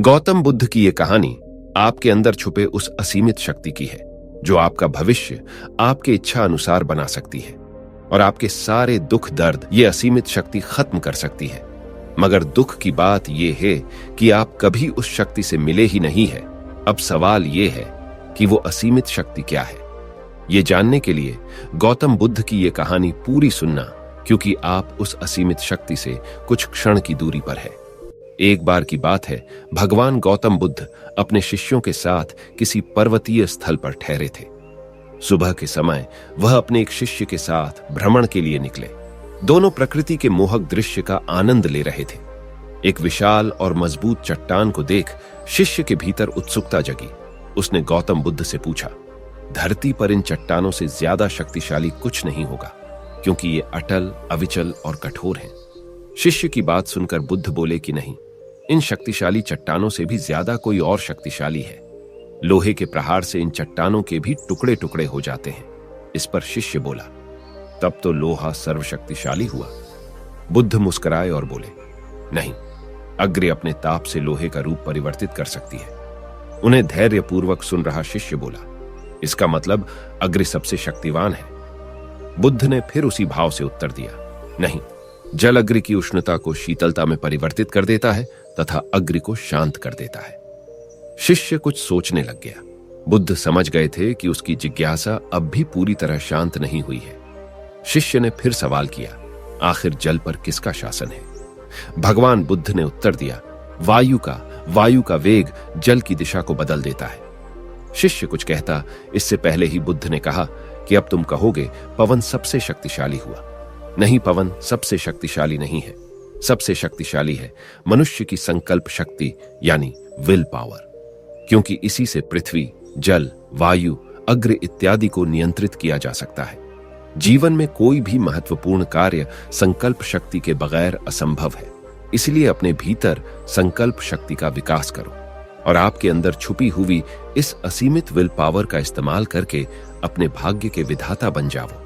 गौतम बुद्ध की ये कहानी आपके अंदर छुपे उस असीमित शक्ति की है जो आपका भविष्य आपके इच्छा अनुसार बना सकती है और आपके सारे दुख दर्द ये असीमित शक्ति खत्म कर सकती है। मगर दुख की बात यह है कि आप कभी उस शक्ति से मिले ही नहीं है। अब सवाल यह है कि वो असीमित शक्ति क्या है। ये जानने के लिए गौतम बुद्ध की ये कहानी पूरी सुनना, क्योंकि आप उस असीमित शक्ति से कुछ क्षण की दूरी पर है। एक बार की बात है, भगवान गौतम बुद्ध अपने शिष्यों के साथ किसी पर्वतीय स्थल पर ठहरे थे। सुबह के समय वह अपने एक शिष्य के साथ भ्रमण के लिए निकले। दोनों प्रकृति के मोहक दृश्य का आनंद ले रहे थे। एक विशाल और मजबूत चट्टान को देख शिष्य के भीतर उत्सुकता जगी। उसने गौतम बुद्ध से पूछा, धरती पर इन चट्टानों से ज्यादा शक्तिशाली कुछ नहीं होगा, क्योंकि ये अटल, अविचल और कठोर हैं। शिष्य की बात सुनकर बुद्ध बोले कि नहीं, इन शक्तिशाली चट्टानों से भी ज्यादा कोई और शक्तिशाली है। लोहे के प्रहार से इन चट्टानों के भी टुकड़े टुकड़े हो जाते हैं। इस पर शिष्य बोला, तब तो लोहा सर्वशक्तिशाली हुआ। बुद्ध मुस्कुराए और बोले, नहीं, अग्नि अपने ताप से लोहे का रूप परिवर्तित कर सकती है। उन्हें धैर्यपूर्वक सुन रहा शिष्य बोला, इसका मतलब अग्नि सबसे शक्तिवान है। बुद्ध ने फिर उसी भाव से उत्तर दिया, नहीं, जल अग्नि की उष्णता को शीतलता में परिवर्तित कर देता है तथा अग्नि को शांत कर देता है। शिष्य कुछ सोचने लग गया। बुद्ध समझ गए थे कि उसकी जिज्ञासा अब भी पूरी तरह शांत नहीं हुई है। शिष्य ने फिर सवाल किया, आखिर जल पर किसका शासन है? भगवान बुद्ध ने उत्तर दिया, वायु का वेग जल की दिशा को बदल देता है। शिष्य कुछ कहता, इससे पहले ही बुद्ध ने कहा कि अब तुम कहोगे पवन सबसे शक्तिशाली हुआ। नहीं, पवन सबसे शक्तिशाली नहीं है। सबसे शक्तिशाली है मनुष्य की संकल्प शक्ति, यानी विल पावर, क्योंकि इसी से पृथ्वी, जल, वायु, अग्नि इत्यादि को नियंत्रित किया जा सकता है। जीवन में कोई भी महत्वपूर्ण कार्य संकल्प शक्ति के बगैर असंभव है। इसलिए अपने भीतर संकल्प शक्ति का विकास करो और आपके अंदर छुपी हुई इस असीमित विल पावर का इस्तेमाल करके अपने भाग्य के विधाता बन जाओ।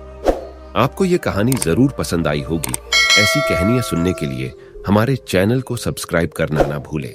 आपको ये कहानी जरूर पसंद आई होगी। ऐसी कहानियां सुनने के लिए हमारे चैनल को सब्सक्राइब करना ना भूलें।